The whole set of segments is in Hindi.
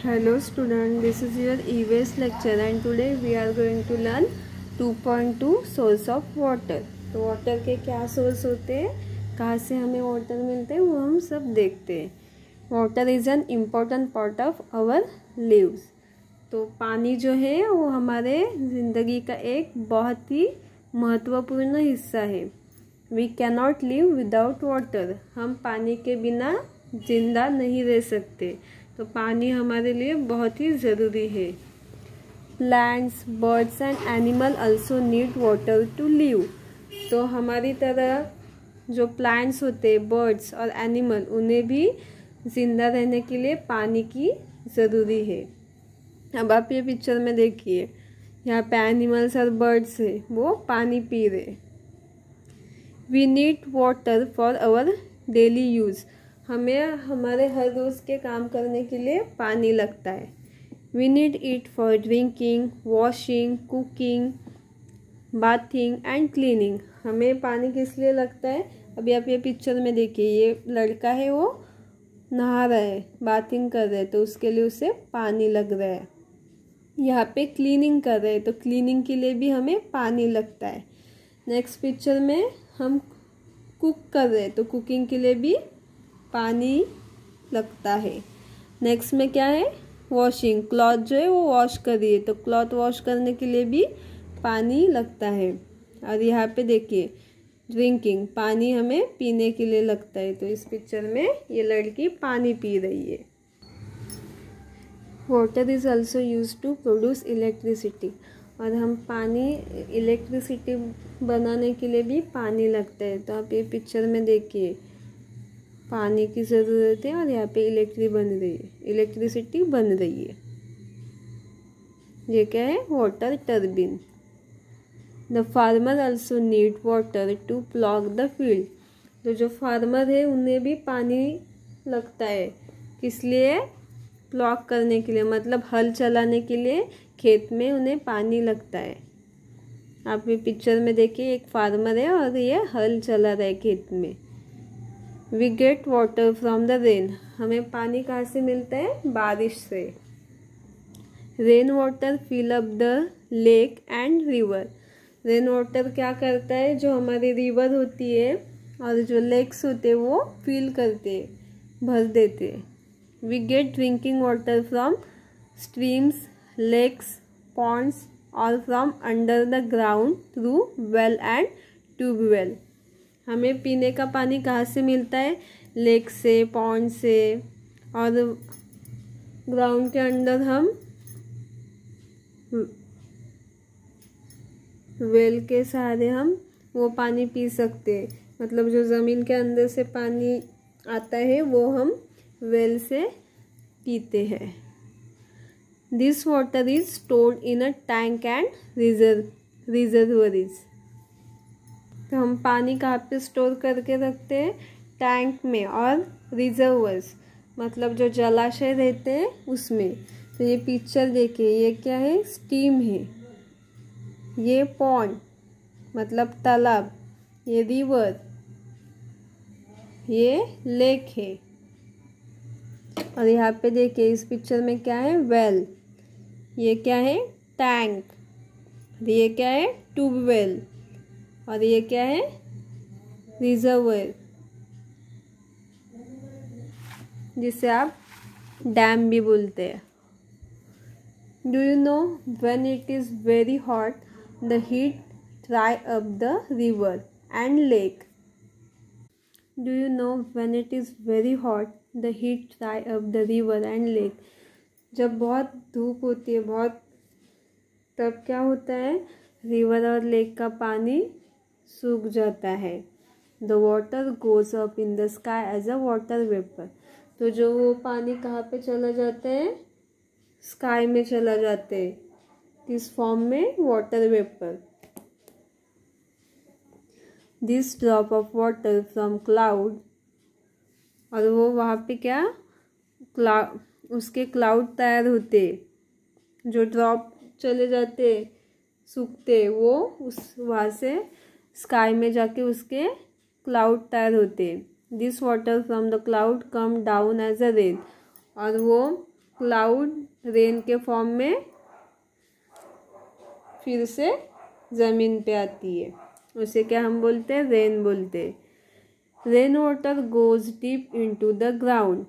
Hello student, this is your EVS lecture and today we are going to learn 2.2 source of water। तो वाटर के क्या सोर्स होते हैं, कहाँ से हमें वाटर मिलते हैं, वो हम सब देखते हैं। Water is an important part of our lives. तो पानी जो है वो हमारे ज़िंदगी का एक बहुत ही महत्वपूर्ण हिस्सा है। We cannot live without water. हम पानी के बिना जिंदा नहीं रह सकते। तो पानी हमारे लिए बहुत ही ज़रूरी है। Plants, birds and animal also need water to live. तो हमारी तरह जो प्लांट्स होते हैं, बर्ड्स और एनिमल, उन्हें भी ज़िंदा रहने के लिए पानी की ज़रूरी है। अब आप ये पिक्चर में देखिए, यहाँ पे एनिमल्स और बर्ड्स है, वो पानी पी रहे। We need water for our daily use. हमें हमारे हर रोज़ के काम करने के लिए पानी लगता है। We need it for drinking, washing, cooking, bathing and cleaning. हमें पानी किस लिए लगता है? अभी आप ये पिक्चर में देखिए, ये लड़का है, वो नहा रहा है, बाथिंग कर रहा है, तो उसके लिए उसे पानी लग रहा है। यहाँ पे क्लीनिंग कर रहे हैं, तो क्लीनिंग के लिए भी हमें पानी लगता है। नेक्स्ट पिक्चर में हम कुक कर रहे हैं, तो कुकिंग के लिए भी पानी लगता है। नेक्स्ट में क्या है? वॉशिंग। क्लॉथ जो है वो वॉश कर रही है, तो क्लॉथ वॉश करने के लिए भी पानी लगता है। और यहाँ पे देखिए ड्रिंकिंग, पानी हमें पीने के लिए लगता है। तो इस पिक्चर में ये लड़की पानी पी रही है। Water is also use to produce electricity. और हम पानी, इलेक्ट्रिसिटी बनाने के लिए भी पानी लगता है। तो आप ये पिक्चर में देखिए, पानी की ज़रूरत है और यहाँ पे इलेक्ट्रिसिटी बन रही है। ये क्या है? Water turbine. The farmer also need water to plough the field. तो जो फार्मर है उन्हें भी पानी लगता है। किस लिए? प्लॉग करने के लिए, मतलब हल चलाने के लिए खेत में उन्हें पानी लगता है। आप ये पिक्चर में देखिए, एक फार्मर है और ये हल चला रहा है खेत में। We get water from the rain. हमें पानी कहाँ से मिलता है? बारिश से। Rain water fill up the lake and river. Rain water क्या करता है? जो हमारी रिवर होती है और जो लेक्स होते हैं वो फिल करते, भर देते। We get drinking water from streams, lakes, ponds और from under the ground through well and tubewell. हमें पीने का पानी कहाँ से मिलता है? लेक से, पॉन्ड से, और ग्राउंड के अंदर हम वेल के सहारे हम वो पानी पी सकते हैं। मतलब जो ज़मीन के अंदर से पानी आता है वो हम वेल से पीते हैं। This water is stored in a tank and reservoirs. तो हम पानी कहाँ पे स्टोर करके रखते हैं? टैंक में और रिजर्वर्स, मतलब जो जलाशय रहते हैं उसमें। तो ये पिक्चर देखिए, ये क्या है? स्टीम है। ये पॉन्ड मतलब तालाब, ये रिवर, ये लेक है। और यहाँ पे देखिए इस पिक्चर में क्या है? वेल। ये क्या है? टैंक। ये क्या है? ट्यूबवेल। और ये क्या है? रिजर्वर, जिसे आप डैम भी बोलते हैं। Do you know when it is very hot the heat dry up the river and lake? Do you know when it is very hot the heat dry up the river and lake? जब बहुत धूप होती है, बहुत, तब क्या होता है? रिवर और लेक का पानी सूख जाता है। The water goes up in the sky as a water vapour. तो जो वो पानी कहाँ पे चला जाता है? स्काई में चला जाता है। किस फॉर्म में? Water vapour. This drop of water from cloud. और वो वहाँ पे क्या? उसके क्लाउड तैयार होते, जो ड्रॉप चले जाते, सूखते, वो उस वहाँ से स्काई में जाके उसके क्लाउड तैयार होते। This water from the cloud come down as a rain. और वो क्लाउड रेन के फॉर्म में फिर से ज़मीन पे आती है, उसे क्या हम बोलते हैं, रेन बोलते हैं। Rain water goes deep into the ground,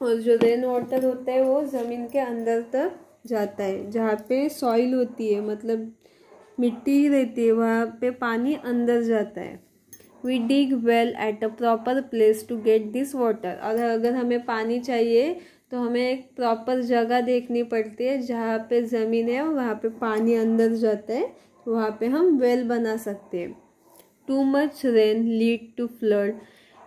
और जो रेन वाटर होता है वो ज़मीन के अंदर तक जाता है, जहाँ पे सॉइल होती है मतलब मिट्टी रहती है वहाँ पे पानी अंदर जाता है। We dig well at a proper place to get this water, और अगर हमें पानी चाहिए तो हमें एक प्रॉपर जगह देखनी पड़ती है जहाँ पे ज़मीन है और वहाँ पे पानी अंदर जाता है, वहाँ पे हम वेल बना सकते हैं। Too much rain lead to flood,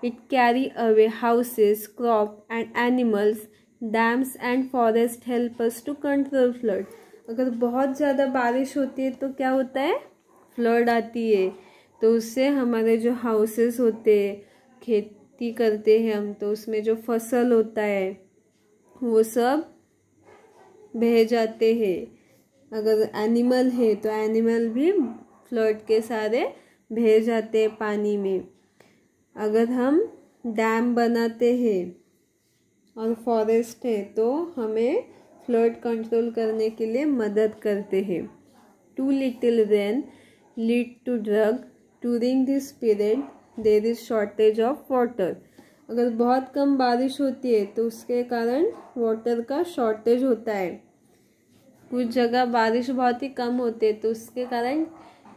it carry away houses, crop and animals, dams and forest help us to control flood. अगर बहुत ज़्यादा बारिश होती है तो क्या होता है, फ्लड आती है, तो उससे हमारे जो हाउसेस होते हैं, खेती करते हैं हम, तो उसमें जो फसल होता है वो सब बह जाते हैं। अगर एनिमल है तो एनिमल भी फ्लड के सारे बह जाते हैं पानी में। अगर हम डैम बनाते हैं और फॉरेस्ट है तो हमें फ्लड कंट्रोल करने के लिए मदद करते हैं। Too little rain lead to drought, during this period there is shortage of water. अगर बहुत कम बारिश होती है तो उसके कारण वाटर का शॉर्टेज होता है। कुछ जगह बारिश बहुत ही कम होती है तो उसके कारण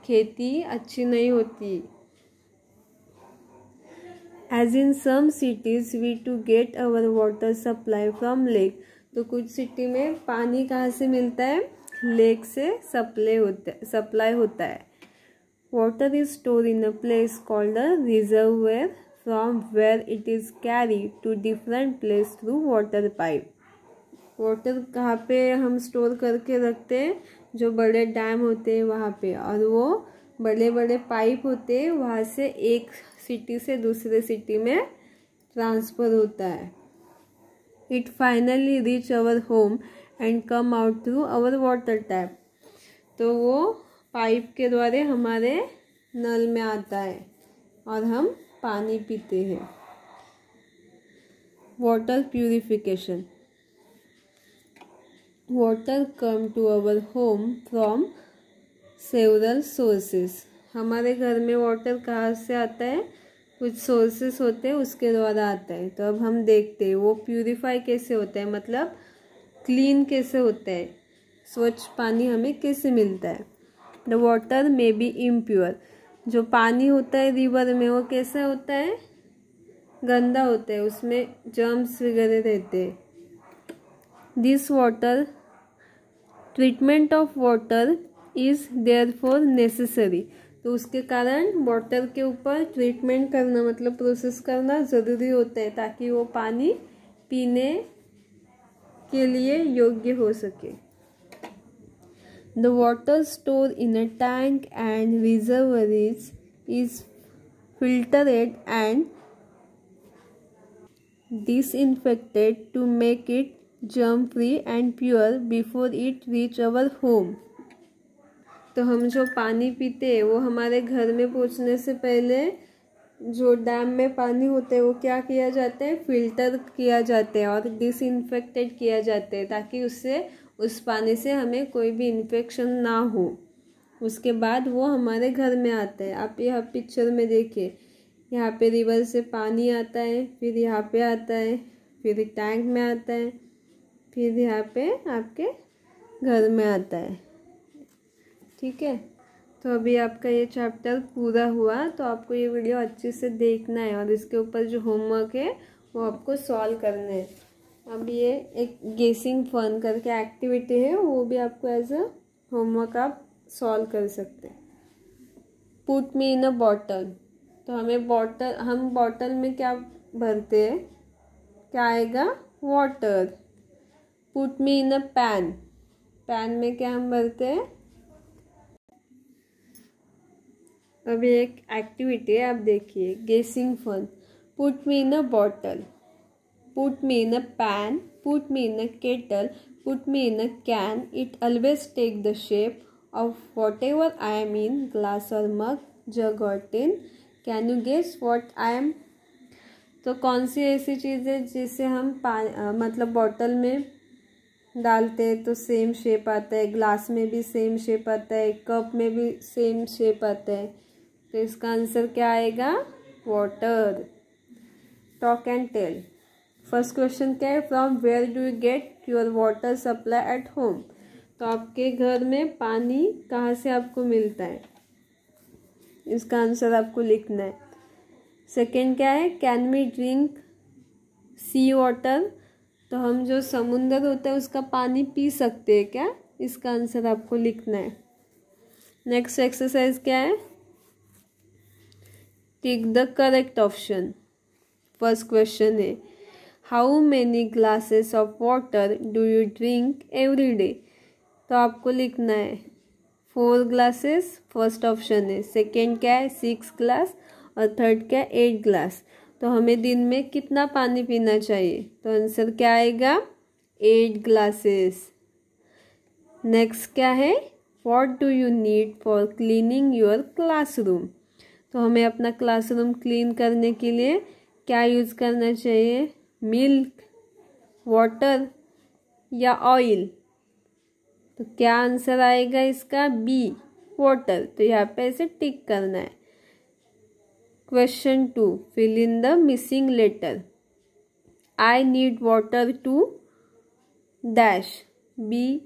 खेती अच्छी नहीं होती। As in some cities we to get our water supply from lake, तो कुछ सिटी में पानी कहाँ से मिलता है, लेक से सप्लाई होता है। Water is store in a place called a reservoir from where it is carry to different place through water pipe. Water कहाँ पे हम स्टोर करके रखते हैं, जो बड़े डैम होते हैं वहाँ पे, और वो बड़े बड़े पाइप होते हैं वहाँ से एक सिटी से दूसरे सिटी में ट्रांसफ़र होता है। It finally reach our home and come out through our water tap, तो वो पाइप के द्वारा हमारे नल में आता है और हम पानी पीते हैं। Water purification, water come to our home from several sources, हमारे घर में वाटर कहाँ से आता है, कुछ सोर्सेस होते हैं उसके द्वारा आता है। तो अब हम देखते हैं वो प्यूरिफाई कैसे होता है, मतलब क्लीन कैसे होता है, स्वच्छ पानी हमें कैसे मिलता है। The water may be impure, जो पानी होता है रिवर में वो कैसा होता है, गंदा होता है, उसमें जर्म्स वगैरह रहते हैं। This water treatment of water is therefore necessary, तो उसके कारण वाटर के ऊपर ट्रीटमेंट करना मतलब प्रोसेस करना ज़रूरी होता है ताकि वो पानी पीने के लिए योग्य हो सके। The water store in a tank and reservoirs is filtered and disinfected to make it germ free and pure before it reach our home। तो हम जो पानी पीते हैं वो हमारे घर में पहुंचने से पहले जो डैम में पानी होता है वो क्या किया जाता है, फिल्टर किया जाता है और डिसइंफेक्टेड किया जाता है ताकि उससे उस पानी से हमें कोई भी इन्फेक्शन ना हो। उसके बाद वो हमारे घर में आता है। आप यह पिक्चर में देखिए, यहाँ पे रिवर से पानी आता है, फिर यहाँ पे आता है, फिर टैंक में आता है, फिर यहाँ पे आपके घर में आता है। ठीक है, तो अभी आपका ये चैप्टर पूरा हुआ, तो आपको ये वीडियो अच्छे से देखना है और इसके ऊपर जो होमवर्क है वो आपको सॉल्व करना है। अब ये एक गेसिंग फन करके एक्टिविटी है, वो भी आपको एज अ होमवर्क आप सॉल्व कर सकते हैं। Put me in a bottle, तो हम बॉटल में क्या भरते हैं, क्या आएगा, water. Put me in a pan, pan में क्या हम भरते हैं। अभी एक एक्टिविटी है, आप देखिए, guessing fun. Put me in a bottle, put me in a pan, put me in a kettle, put me in a can, it always take the shape of whatever I am in, glass और मग, जग और tin, can you guess what I am. तो कौन सी ऐसी चीज़ है जिसे हम मतलब बॉटल में डालते हैं तो सेम शेप आता है, ग्लास में भी सेम शेप आता है, कप में भी सेम शेप आता है। तो इसका आंसर क्या आएगा? Water. Talk and tell. First question क्या है? From where do you get your water supply at home? तो आपके घर में पानी कहाँ से आपको मिलता है? इसका आंसर आपको लिखना है। सेकेंड क्या है? Can we drink sea water? तो हम जो समुंदर होता है उसका पानी पी सकते हैं क्या? इसका आंसर आपको लिखना है। नेक्स्ट एक्सरसाइज क्या है? Tick the correct option. First question है how many glasses of water do you drink every day? तो आपको लिखना है 4 ग्लासेस, फर्स्ट ऑप्शन है। सेकेंड क्या है? 6 ग्लास और थर्ड क्या है? 8 ग्लास। तो हमें दिन में कितना पानी पीना चाहिए? तो आंसर क्या आएगा? 8 ग्लासेस। नेक्स्ट क्या है? What do you need for cleaning your classroom? तो हमें अपना क्लासरूम क्लीन करने के लिए क्या यूज़ करना चाहिए? मिल्क, वाटर या ऑयल? तो क्या आंसर आएगा इसका? B, water. तो यहाँ पे ऐसे टिक करना है। Question 2, fill in the missing letter. I need water to dash, B,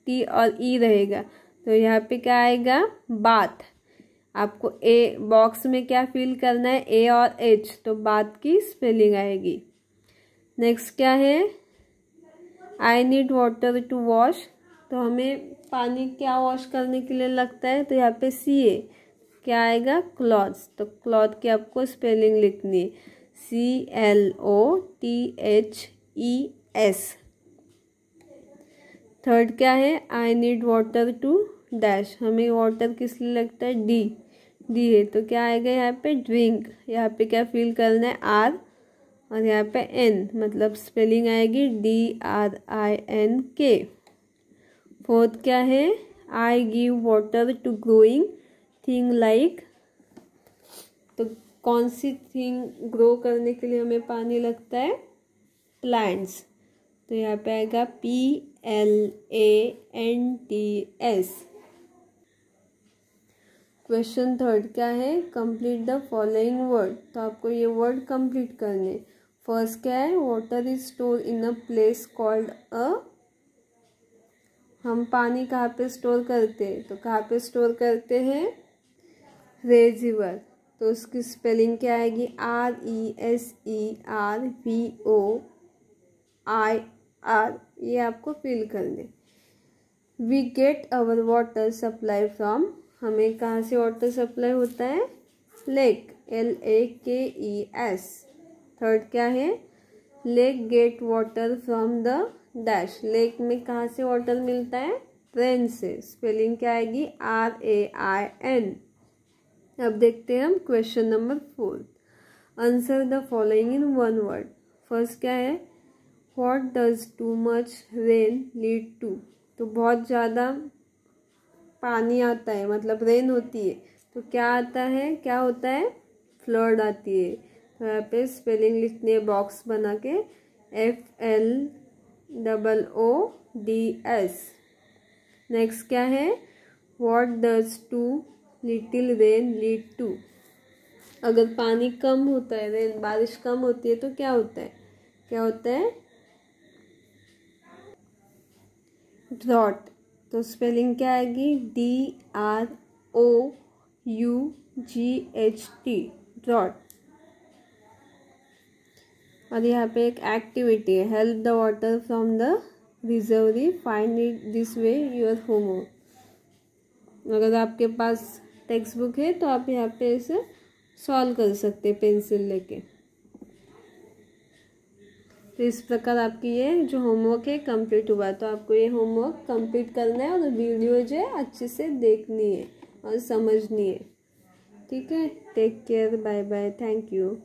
T और ई रहेगा। तो यहाँ पे क्या आएगा? बाथ। आपको ए बॉक्स में क्या फिल करना है? ए और एच। तो बाथ की स्पेलिंग आएगी। नेक्स्ट क्या है? I need water to wash. तो हमें पानी क्या वॉश करने के लिए लगता है? तो यहाँ पे सी ए, क्या आएगा? क्लॉथ्स। तो क्लॉथ की आपको स्पेलिंग लिखनी है, CLOTHES। थर्ड क्या है? I need water to dash. हमें वाटर किस लिए लगता है? डी है। तो क्या आएगा यहाँ पे? ड्रिंक। यहाँ पे क्या फिल करना है? आर और यहाँ पे एन, मतलब स्पेलिंग आएगी DRINK। फोर्थ क्या है? I give water to growing thing like. तो कौन सी थिंग ग्रो करने के लिए हमें पानी लगता है? प्लांट्स। तो यहाँ पे आएगा PLANTS। क्वेश्चन थर्ड क्या है? Complete the following word. तो आपको ये वर्ड कंप्लीट करने। फर्स्ट क्या है? Water is store in a place called अ। हम पानी कहाँ पे स्टोर करते हैं? तो कहाँ पे स्टोर करते हैं? रेजिवर। तो उसकी स्पेलिंग क्या आएगी? RESERVOIR। ये आपको फिल करने। We get our water supply from. हमें कहाँ से वाटर सप्लाई होता है? Lake, LAKES। थर्ड क्या है? Lake gate water from the dash. Lake में कहाँ से वाटर मिलता है? रेन से। स्पेलिंग क्या आएगी? RAIN। अब देखते हैं हम question number 4। Answer the following in one word. First क्या है? What does too much rain lead to? तो बहुत ज़्यादा पानी आता है, मतलब रेन होती है, तो क्या आता है? क्या होता है? फ्लड आती है। तो यहाँ पे स्पेलिंग लिखनी है बॉक्स बना के, FLOODS। नेक्स्ट क्या है? What does too little rain lead to? अगर पानी कम होता है, रेन बारिश कम होती है, तो क्या होता है? क्या होता है? ड्रॉट। तो स्पेलिंग क्या आएगी? DROUGHT, drought. और यहाँ पे एक एक्टिविटी है, help the water from the reservoir, find it this way your homework. अगर आपके पास टेक्स्ट बुक है तो आप यहाँ पे इसे सॉल्व कर सकते हैं पेंसिल लेके। तो इस प्रकार आपकी ये जो होमवर्क है कंप्लीट हुआ। तो आपको ये होमवर्क कंप्लीट करना है और वीडियो जो है अच्छे से देखनी है और समझनी है। ठीक है, take care, bye bye, thank you.